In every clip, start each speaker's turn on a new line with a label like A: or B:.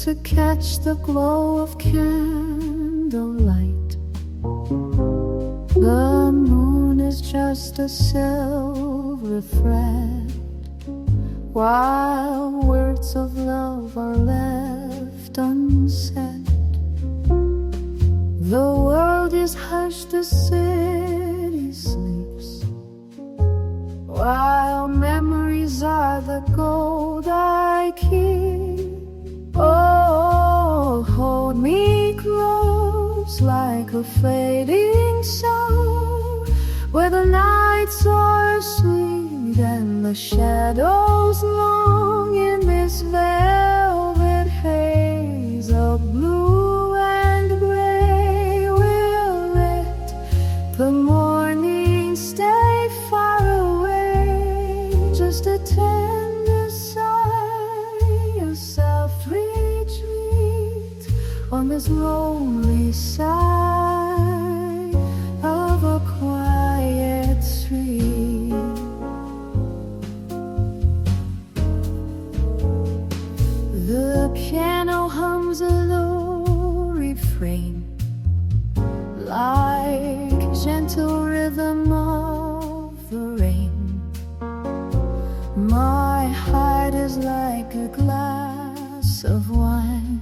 A: to catch the glow of candlelight. The moon is just a silver thread, while words of love are left unsaid. The world is hushed, the city sleeps, while memories are the gold I keep. Oh, hold me close like a fading song, where the nights are sweet and the shadows long. In this velvet haze of blue and gray, we'll let the morning stay far away. Just a tender sigh, a soft retreat on this lonely side of a quiet street. The piano hums a low refrain, like gentle rhythm of the rain. My heart is like a glass of wine,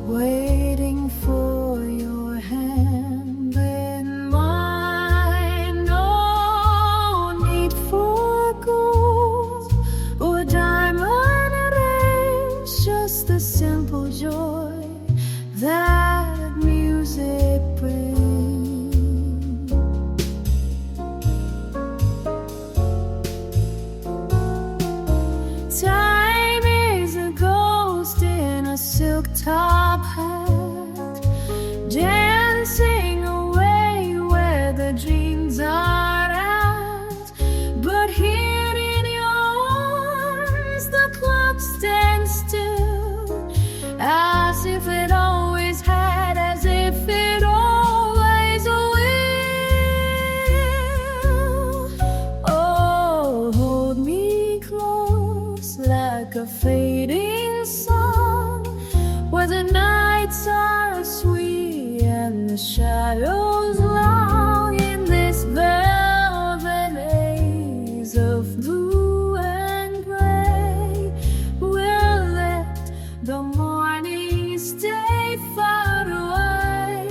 A: waiting for your hand in mine. No need for gold or diamond rings, just the simple joy that music brings. Time is a ghost in a silk top hat, dancing away where the dreams are at. But here in your arms the clock stands still, as if it always had, as if it always will. Oh, hold me close like a fading song, where the nights are sweet and the shadows long. In this velvet haze of blue and gray, we'll let the morning stay far away.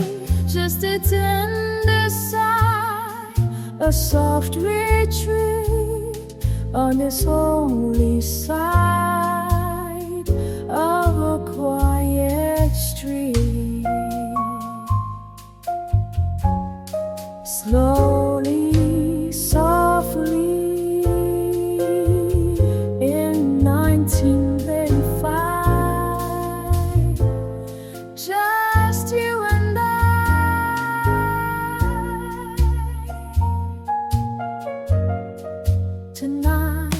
A: Just a tender sigh, a soft retreat on this lonely side of a quiet street. Slowly, softly, in 1935, just you and I. Tonight,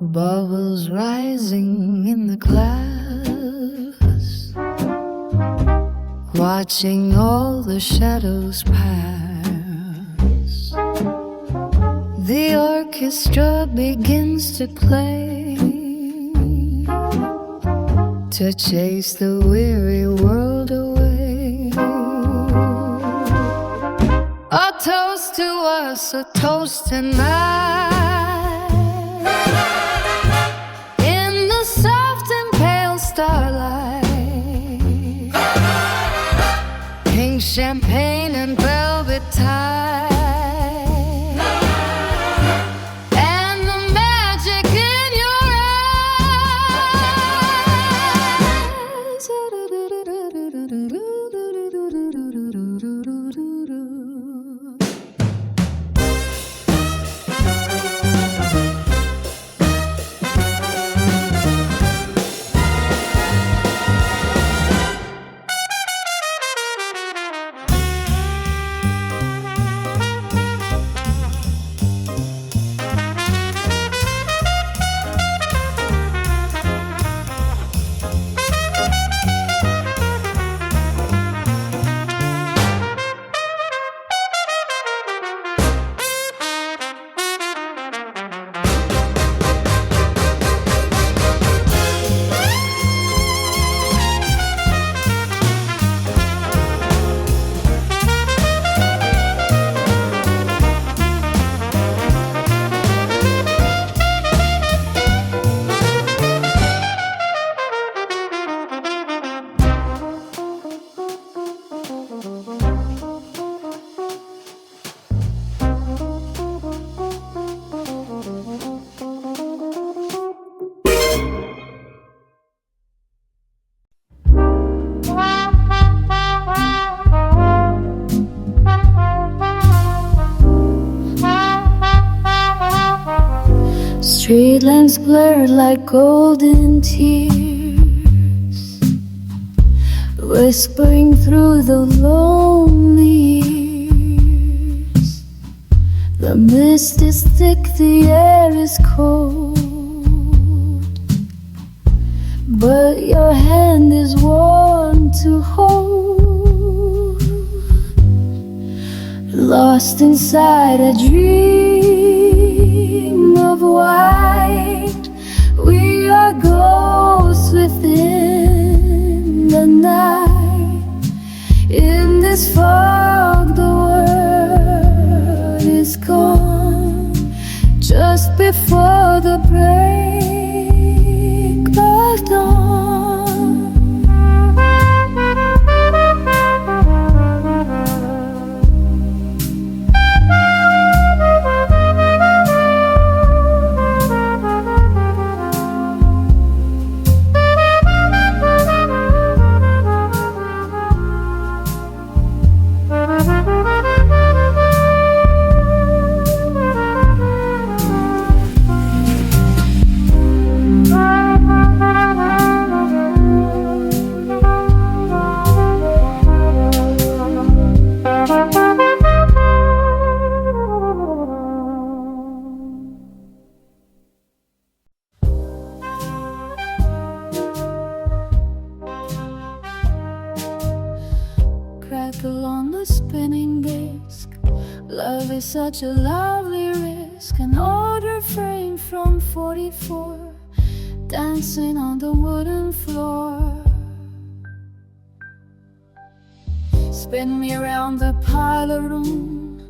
A: bubbles rising in the glass, watching all the shadows pass. The orchestra begins to play, to chase the weary world away. A toast to us, a toast tonight, in the soft and pale starlight. Pink champagne and velvet tie, and the magic in your eyes. lamps blurred like golden tears, whispering through the lonely years. The mist is thick, the air is cold, but your hand is warm to hold. Lost inside a dream of white, we are ghosts within the night. In this fog the world is gone, just before the break of dawn. Crackle on the spinning disc. Love is such a lovely risk. An older frame from 44, dancing on the wooden floor. Spin me around the parlor room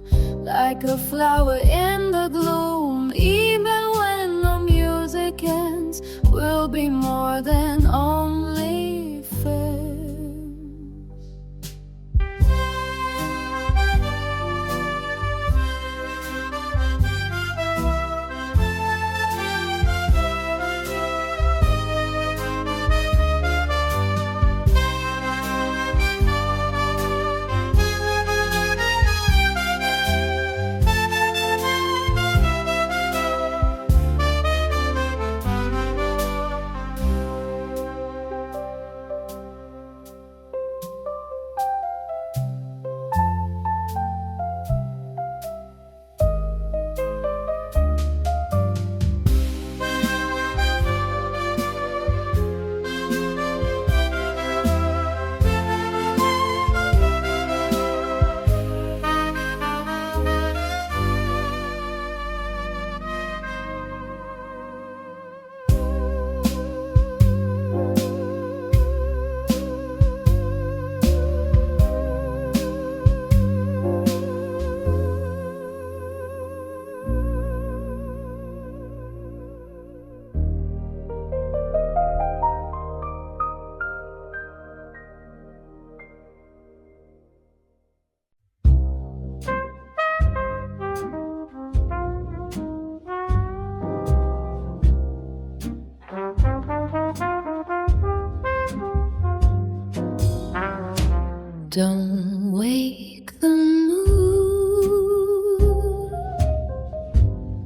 A: like a flower in the gloom. Even when the music ends, we'll be more than only friends. Don't wake the moon,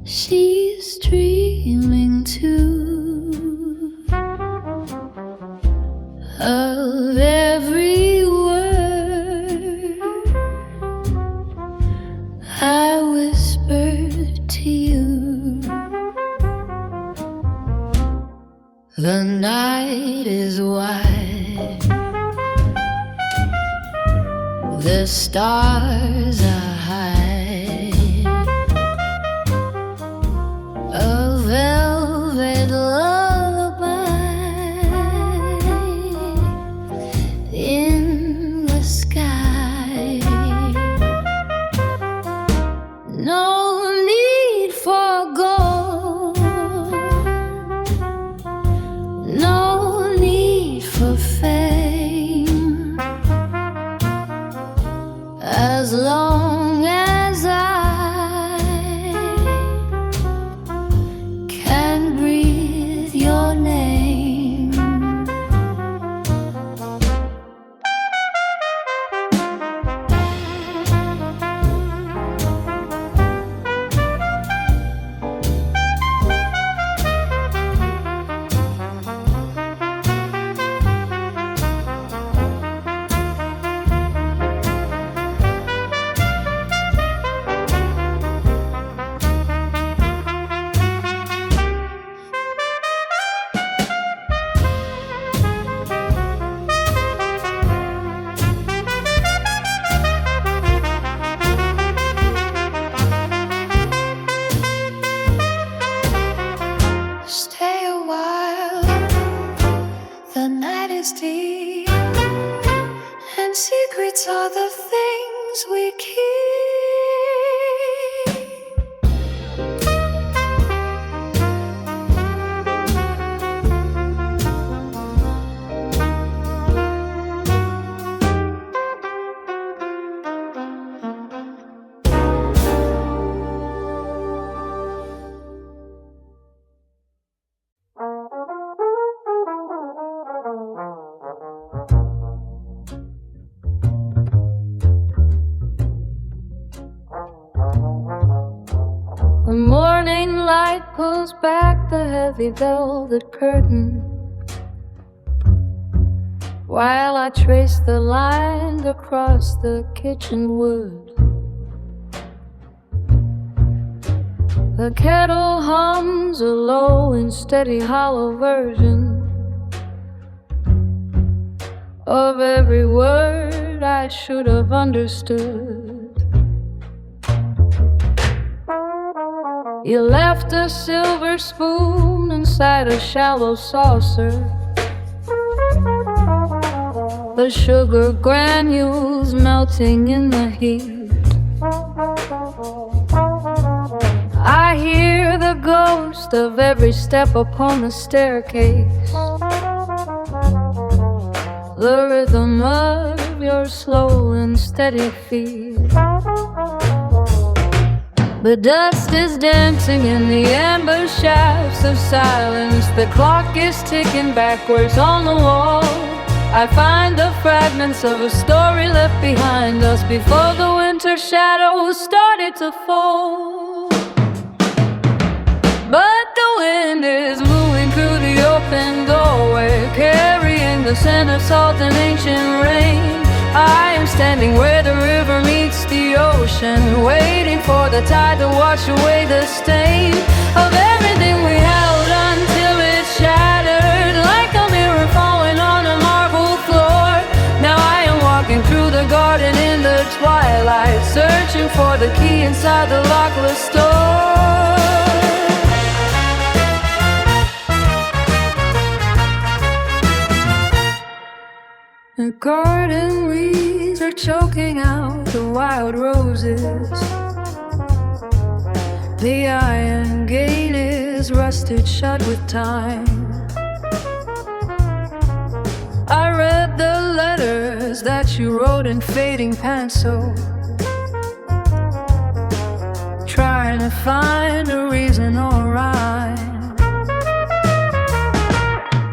A: she's dreaming too of every word I whispered to you. The night is wide, the stars are high, a velvet lullaby in the sky. No need for gold, no need for fame, as long the night is deep, and secrets are the things we keep. The morning light pulls back the heavy velvet curtain, while I trace the line across the kitchen wood. The kettle hums a low and steady hollow version of every word I should have understood. You left a silver spoon inside a shallow saucer, the sugar granules melting in the heat. I hear the ghost of every step upon the staircase, the rhythm of your slow and steady feet. The dust is dancing in the amber shafts of silence. The clock is ticking backwards on the wall. I find the fragments of a story left behind us before the winter shadows started to fall. But the wind is moving through the open doorway, carrying the scent of salt and ancient rain. I am standing where the river meets the ocean, waiting for the tide to wash away the stain of everything we held until it shattered like a mirror falling on a marble floor. Now I am walking through the garden in the twilight, searching for the key inside the lockless door. The garden weeds are choking out the wild roses. The iron gate is rusted shut with time. I read the letters that you wrote in fading pencil, trying to find a reason or rhyme.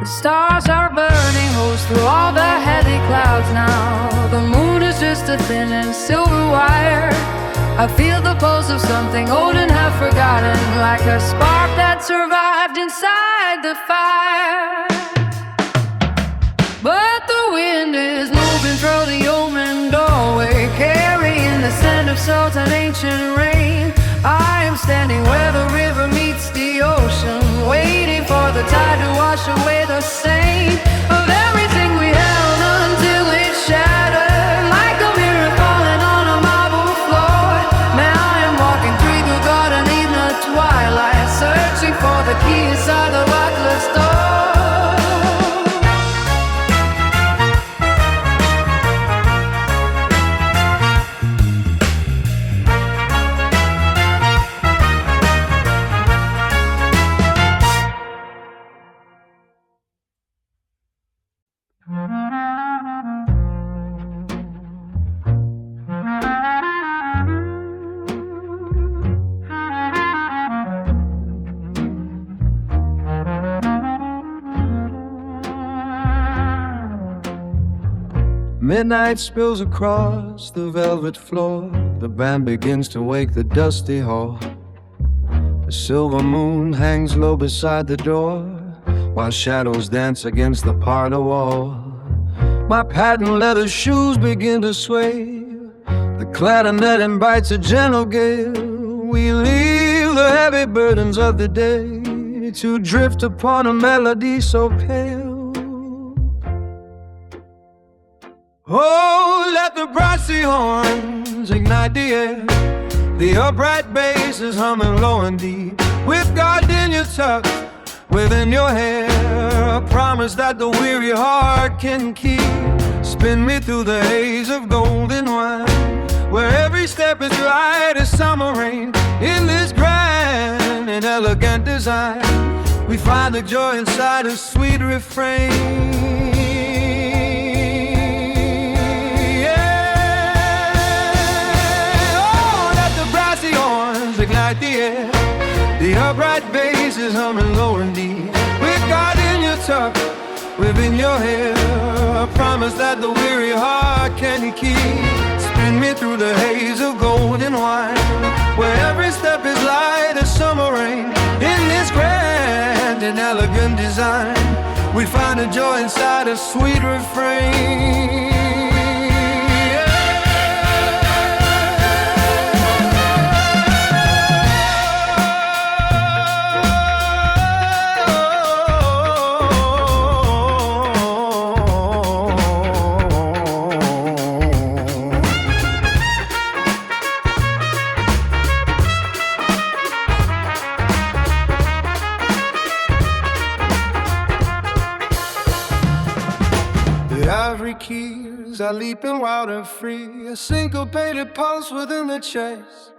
A: The stars are burning holes through all the heavy clouds now. The moon is just a thin and silver wire. I feel the pulse of something old and half forgotten, like a spark that survived inside the fire. But the wind is moving through the open doorway, carrying the scent of salt and ancient rain. I am standing where the river meets the ocean, waiting for the tide to wash away the stain of everything we held until it shattered like a mirror falling on a marble floor. Now I am walking through the garden in the twilight, searching for the key inside the lockless door.
B: Midnight spills across the velvet floor. The band begins to wake the dusty hall. The silver moon hangs low beside the door, while shadows dance against the parlor wall. My patent leather shoes begin to sway. The clarinet invites a gentle gale. We leave the heavy burdens of the day to drift upon a melody so pale. Oh, let the brassy horns ignite the air. The upright bass is humming low and deep, with gardenia tucked within your hair. A promise that the weary heart can keep. Spin me through the haze of golden wine, where every step is light as summer rain. In this grand and elegant design, we find the joy inside a sweet refrain. Ignite the air, the upright bass is humming low and deep. With God in your tuck, within your hair, a promise that the weary heart can keep. Spin me through the haze of golden wine, where every step is light as summer rain. In this grand and elegant design, we find a joy inside a sweet refrain. Ivory keys are leaping wild and free, a syncopated pulse within the chest.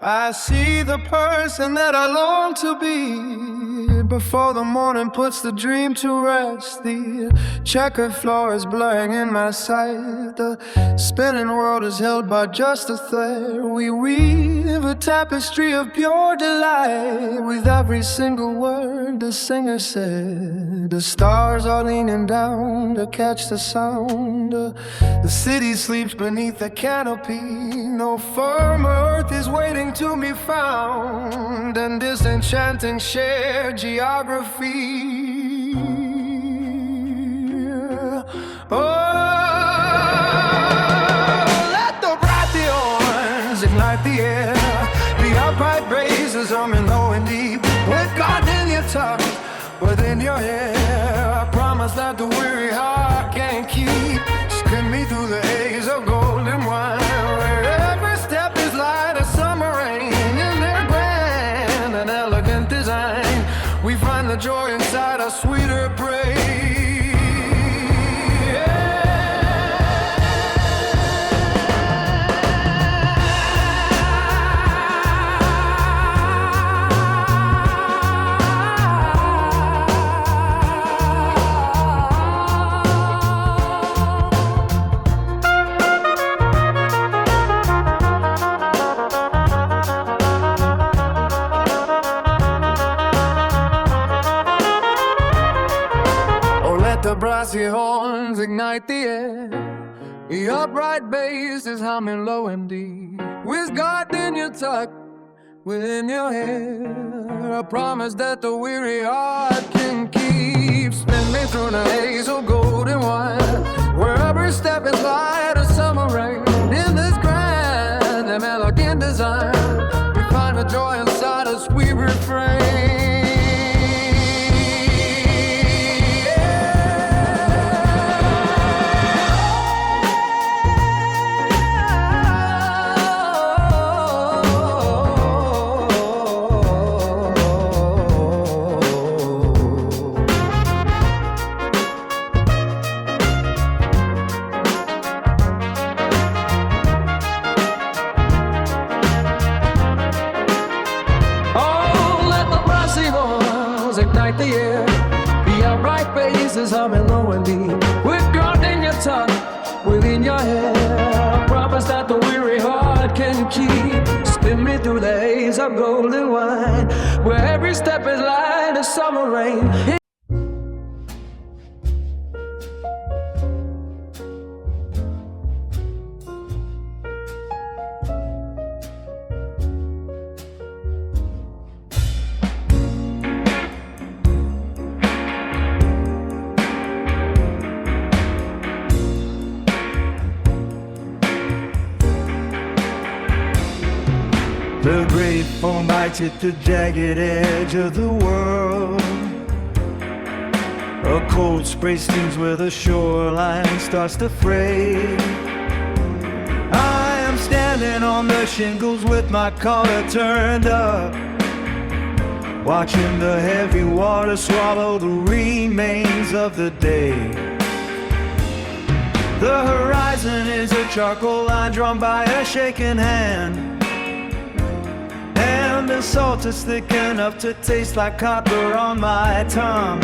B: I see the person that I long to be before the morning puts the dream to rest. The checkered floor is blurring in my sight. The spinning world is held by just a thread. We weave a tapestry of pure delight. With every single word the singer said, the stars are leaning down to catch the sound. The city sleeps beneath the canopy. No firm earth is waiting to be found, and this enchanting shared geography. Oh, let the bright the horns ignite the air. The upright bass is humming low and deep. With God in your tuck, within your hair, I promise that the weary heart can't keep. Spin me through the haze of golden wine, where every step is light as summer rain. In their grand and elegant design, we find the joy inside a sweeter praise. The brassy horns ignite the air. The upright bass is humming low and deep. With God in your tuck, within your hair, a promise that the weary heart can keep. Spin me through the haze of golden wine, where every step is light as summer rain. In this grand and elegant design, we find the joy inside a sweet refrain. Ignite the air, the upright bass is humming low and deep. With God in your tuck, within your hair, a promise that the weary heart can keep. Spin me through the haze of golden wine, where every step is light as summer rain.
C: The great foam bites at the jagged edge of the world. A cold spray stings where the shoreline starts to fray. I am standing on the shingles with my collar turned up, watching the heavy water swallow the remains of the day. The horizon is a charcoal line drawn by a shaking hand, and the salt is thick enough to taste like copper on my tongue.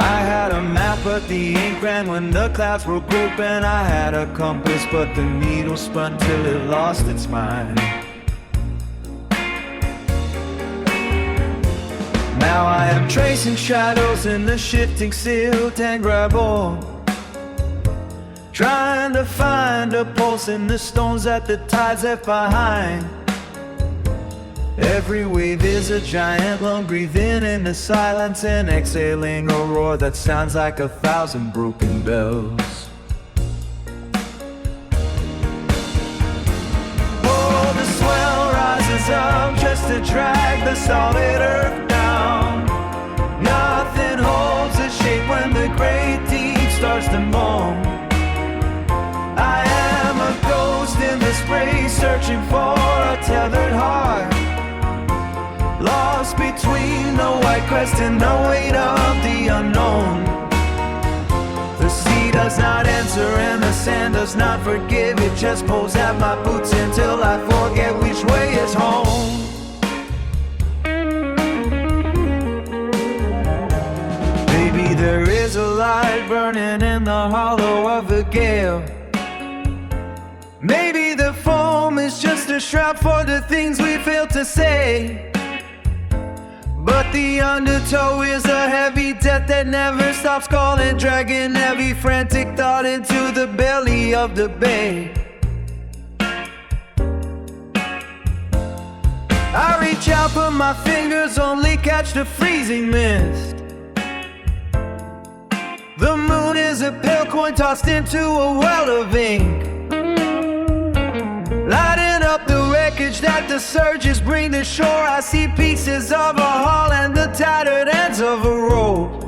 C: I had a map but the ink ran when the clouds broke open. I had a compass but the needle spun till it lost its mind. Now I am tracing shadows in the shifting silt and gravel, trying to find a pulse in the stones that the tides left behind. Every wave is a giant lung breathing in the silence and exhaling a roar that sounds like 1,000 broken bells. Oh, the swell rises up just to drag the solid earth down. Nothing holds its shape when the great deep starts to moan. I am a ghost in the spray, searching for a tethered heart, lost between the white crest and the weight of the unknown. The sea does not answer and the sand does not forgive. It just pulls at my boots until I forget which way is home. Maybe there is a light burning in the hollow of the gale. Maybe the foam is just a shroud for the things we fail to say. But the undertow is a heavy death that never stops calling, dragging every frantic thought into the belly of the bay. I reach out but my fingers only catch the freezing mist. The moon is a pale coin tossed into a well of ink, lighting up the wreckage that the surges bring to shore. I see pieces of a hull and the tattered ends of a rope.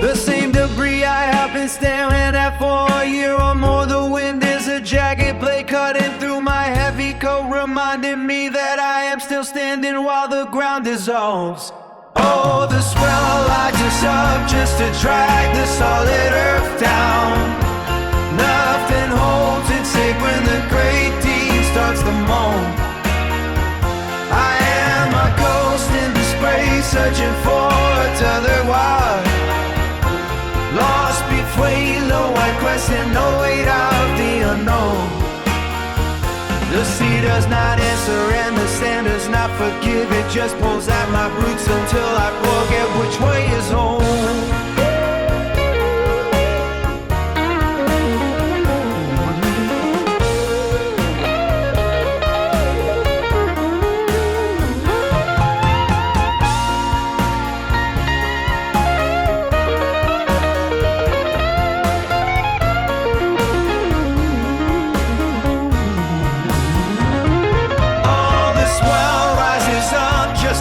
C: The same debris I have been staring at for a year or more. The wind is a jagged blade cutting through my heavy coat, reminding me that I am still standing while the ground dissolves. Oh, the swell rises up just to drag the solid earth down. Nothing holds its shape when the great deep starts to moan. I am a ghost in the spray, searching for a tethered wire, lost between the white crest and the weight of the unknown. The sea does not answer and the sand does not forgive. It just pulls at my roots until I forget which way is home.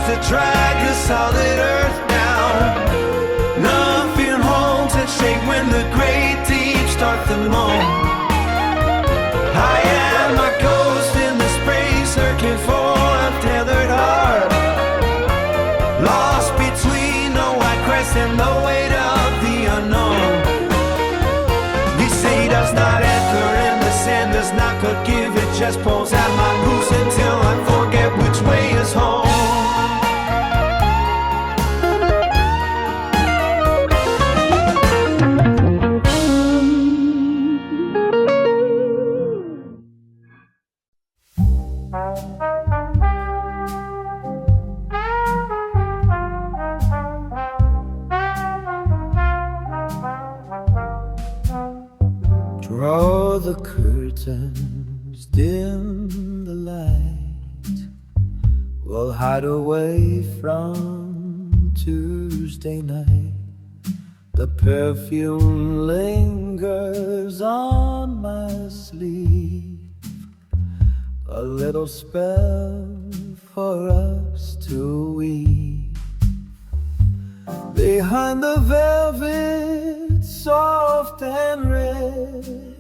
C: To drag the solid earth down. Nothing holds its shape when the great deep start to moan. I am a ghost in the spray, searching for a tethered heart, lost between the white crest and the weight of the unknown. The sea does not enter and the sand does not forgive. It just pulls at my roots until I forget which way is home.
D: Draw the curtains, dim the light. We'll hide away from Tuesday night. The perfume lingers on my sleeve, a little spell for us to weave. Behind the velvet, soft and red,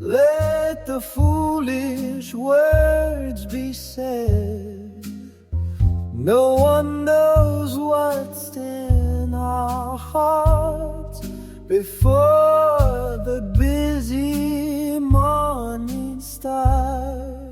D: Let the foolish words be said. No one knows what's in our hearts before the busy morning starts.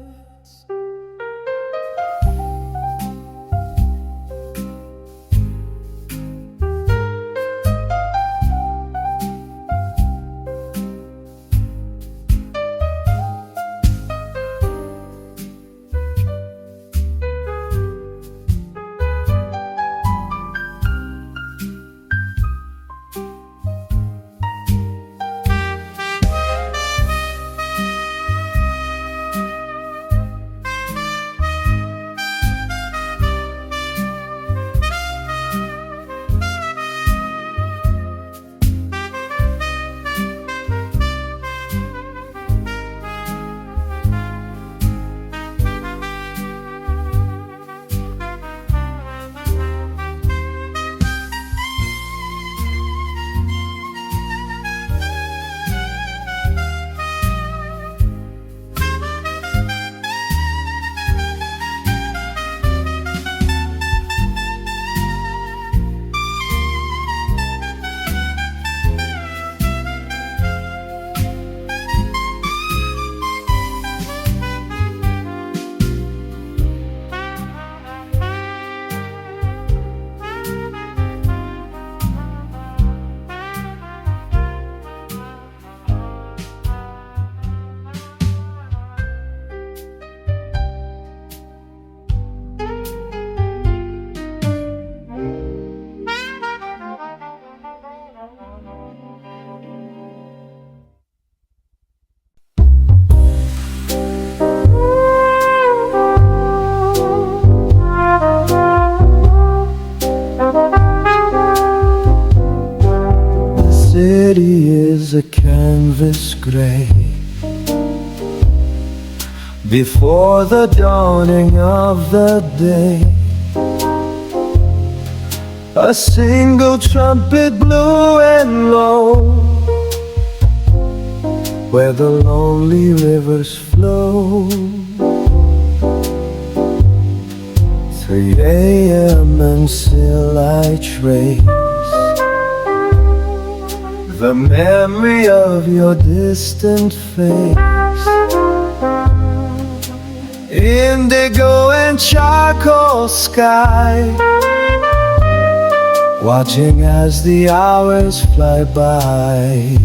D: City is a canvas gray before the dawning of the day. A single trumpet blew and low, where the lonely rivers flow. 3 a.m. and still I trace the memory of your distant face. Indigo and charcoal sky, watching as the hours fly by.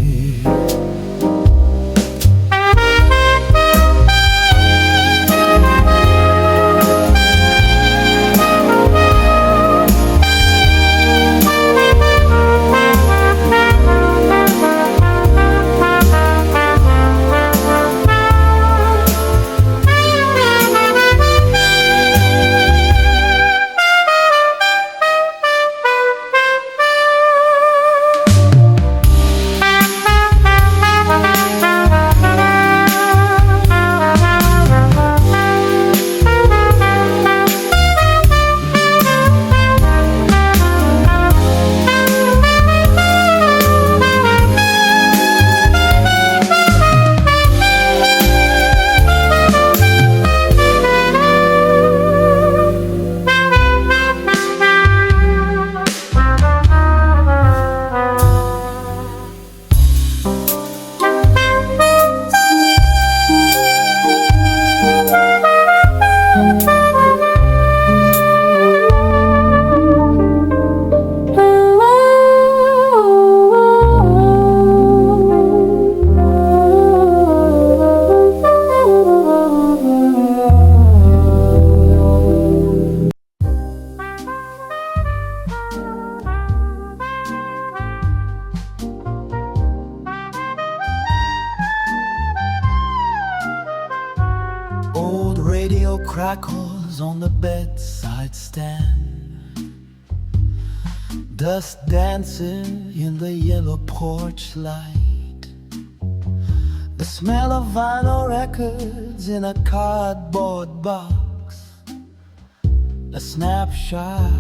D: Old radio crackles on the bedside stand, dust dancing in the yellow porch light, the smell of vinyl records in a cardboard box, a snapshot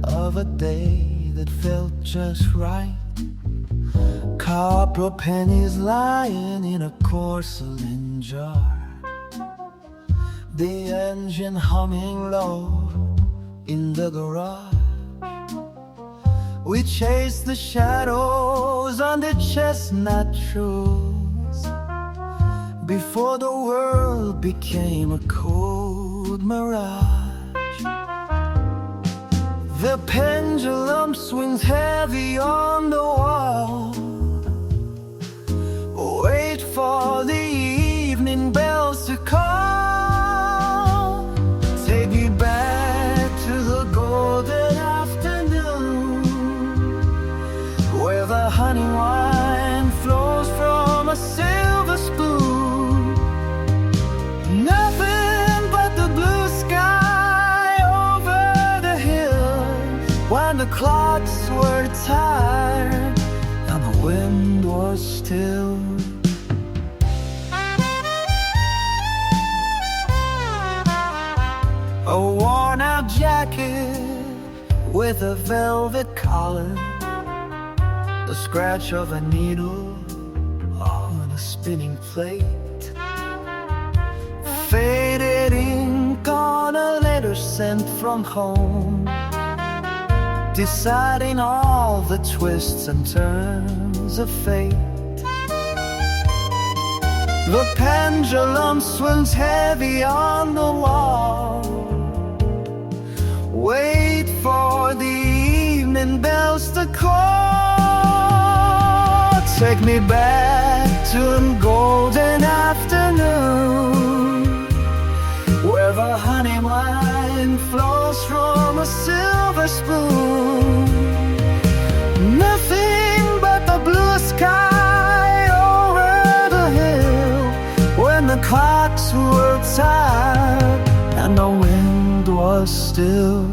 D: of a day that felt just right. Copper pennies lying in a porcelain jar, the engine humming low in the garage. We chased the shadows on the chestnut trees before the world became a cold mirage. The pendulum swings heavy on the wall. Wait for the evening bells to call. Take me back to the golden afternoon, where the honey wine flows from a silver spoon. Nothing but the blue sky over the hills, when the clocks were tired and the wind was still. A worn-out jacket with a velvet collar, the scratch of a needle on a spinning plate, faded ink on a letter sent from home, deciding all the twists and turns of fate. The pendulum swings heavy on the wall. Wait for the evening bells to call. Take me back to a golden afternoon, where the honey wine flows from a silver spoon. Nothing but the blue sky over the hill, when the clocks were tired and the wind was still.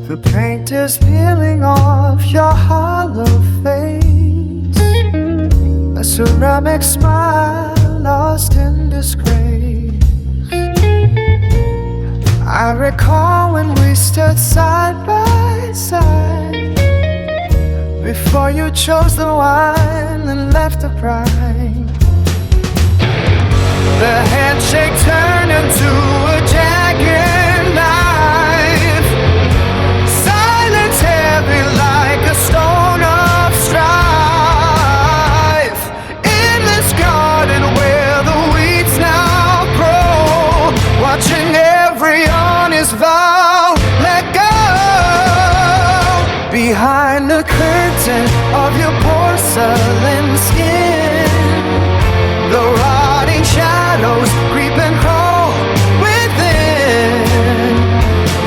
D: The paint is peeling off your hollow face, a ceramic smile lost in disgrace. I recall when we stood side by side, before you chose the wine and left the bride. The handshake turned into a jagged knife, silence heavy like a stone of strife. In this garden where the weeds now grow, watching every honest vow let go. Behind the curtain of your porcelain skin, the rotting shadows creep and crawl within.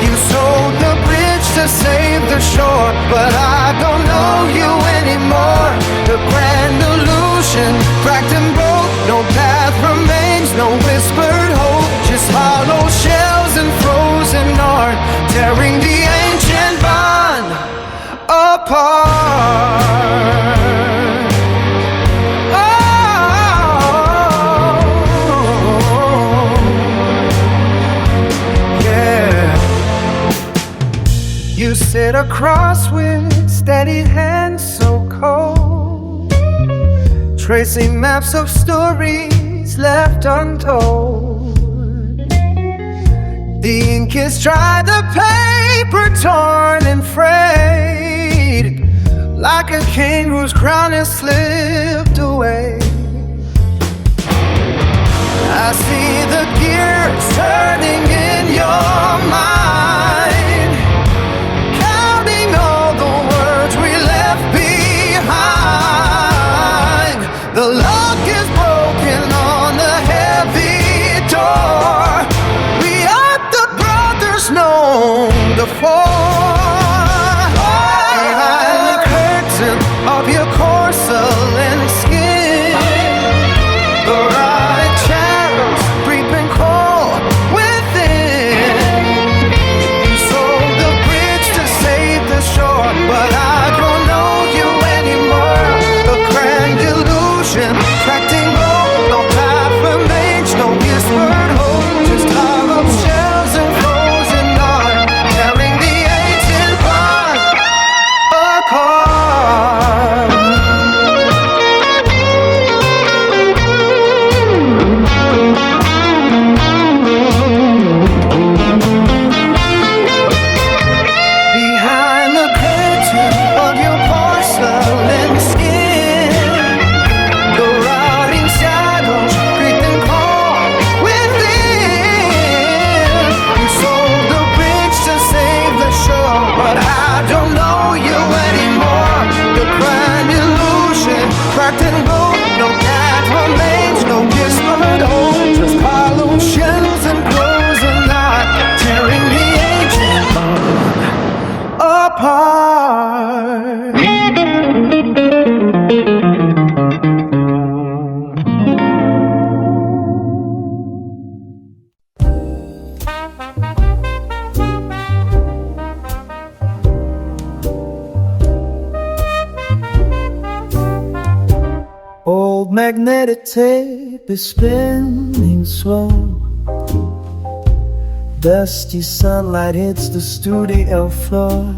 D: You sold the bridge to save the shore, but I don't know you anymore. The grand illusion cracked and broke, no path remains, no whispered hope, just hollow shells and frozen art, tearing the ancient bond apart. You sit across with steady hands so cold, tracing maps of stories left untold. The ink is dry, the paper torn and frayed, like a king whose crown has slipped away. I see the gears turning in your mind, counting all the words we left behind. The lock is broken on the heavy door. We are the brothers known before. magnetic tape is spinning slow. Dusty sunlight hits the studio floor.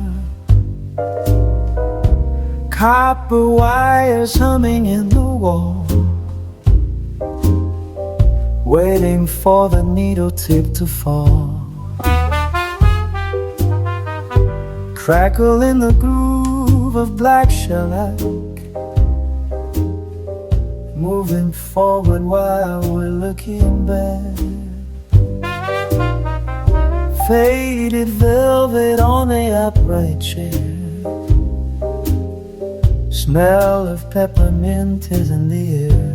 D: Copper wires humming in the wall, waiting for the needle tip to fall. Crackle in the groove of black shellac, moving forward while we're looking back. Faded velvet on the upright chair, smell of peppermint is in the air.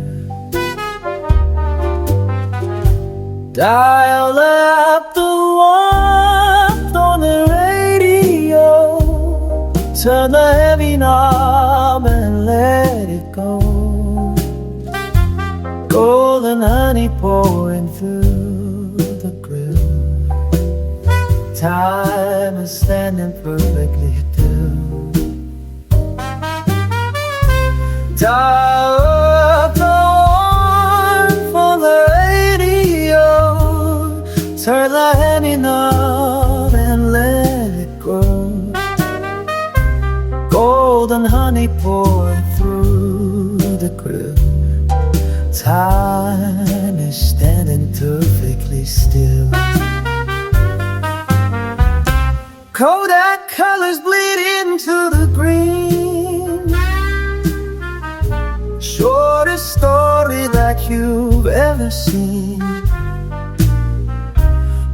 D: Dial up the warmth on the radio, turn the heavy knob and let it go. Golden honey pouring through the grill. Time is standing perfectly still. Dial up the warmth on the radio, turn the heavy knob and let it grow. Golden honey pouring through the grill. Time is standing perfectly still. Kodak colors bleed into the green. Shortest story that you've ever seen.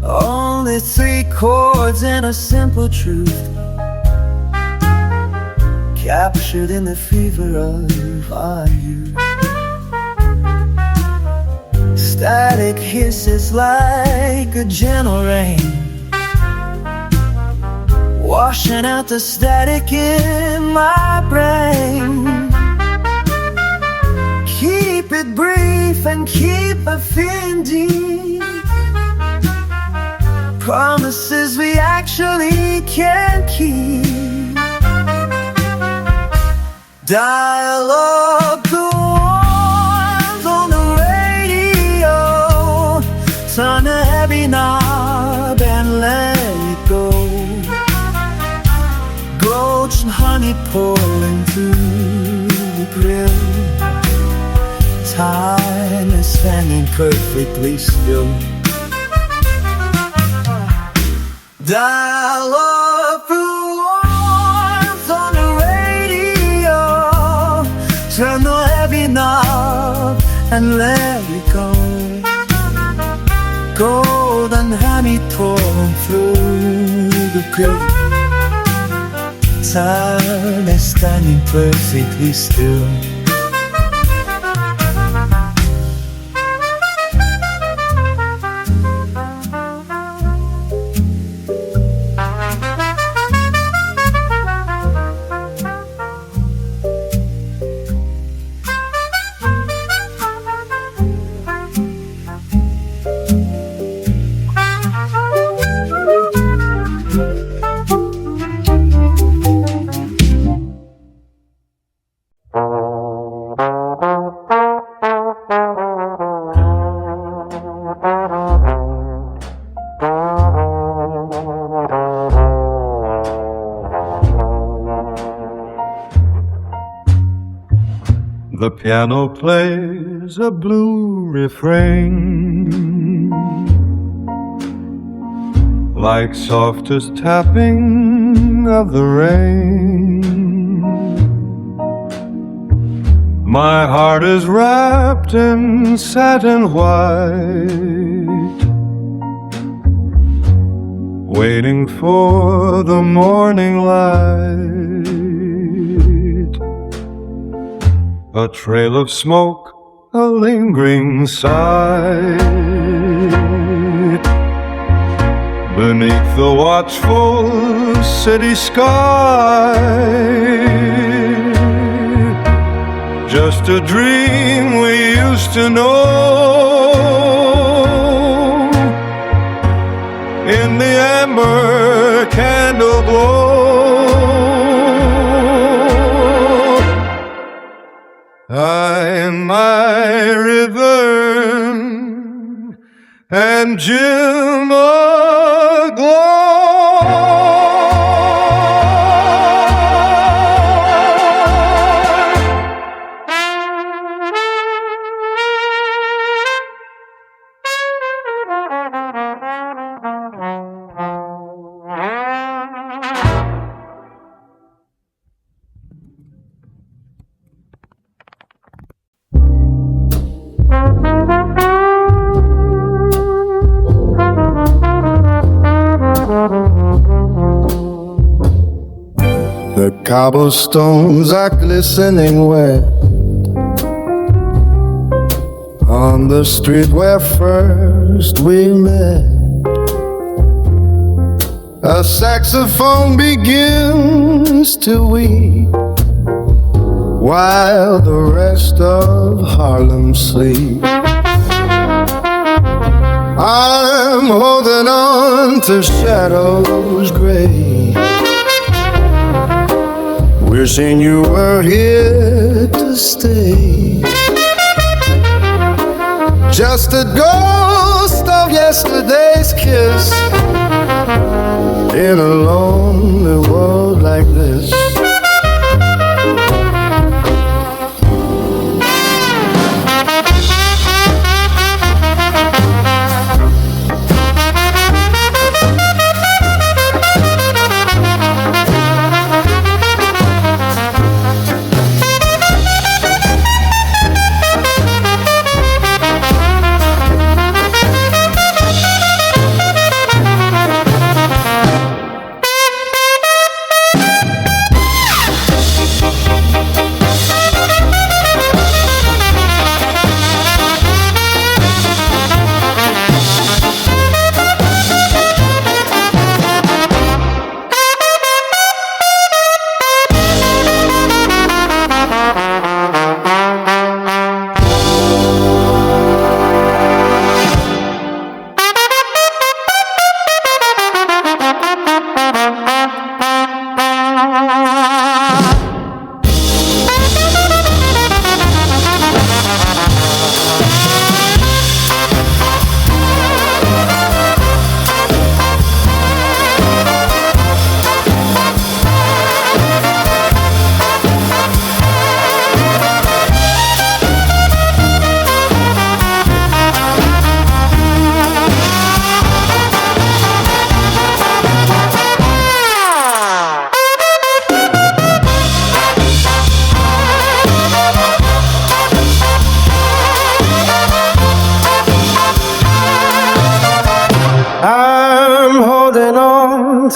D: Only 3 chords and a simple truth, captured in the fever of our youth. Static hisses like a gentle rain, washing out the static in my brain. Keep it brief and keep a feeling deep, promises we actually can't keep. Dial up the warmth on the radio, turn the heavy knob and let it go. Goats and honey pouring through the grill. Time is standing perfectly still. Dial up the warmth on the radio, turn the heavy knob and let it go. Golden honey pouring through the grill. Time is standing perfectly still.
B: The piano plays a blue refrain, like softest tapping of the rain. My heart is wrapped in satin white, waiting for the morning light. A trail of smoke, a lingering sight, beneath the watchful city sky. Just a dream we used to know, in the amber candle glow. I and Jim aglow. The cobblestones are glistening wet on the street where first we met. A saxophone begins to weep while the rest of Harlem sleep. I'm holding on to shadows gray, wishing you were here to stay. Just a ghost of yesterday's kiss in a lonely world like this.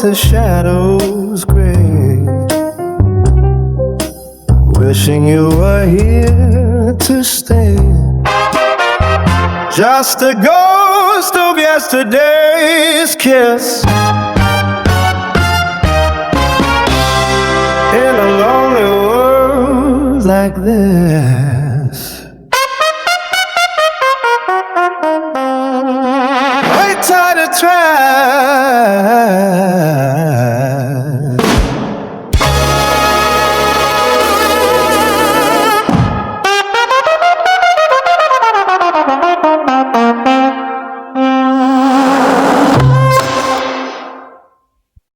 B: The shadows gray, wishing you were here to stay. Just a ghost of yesterday's kiss in a lonely world like this. Wait till the track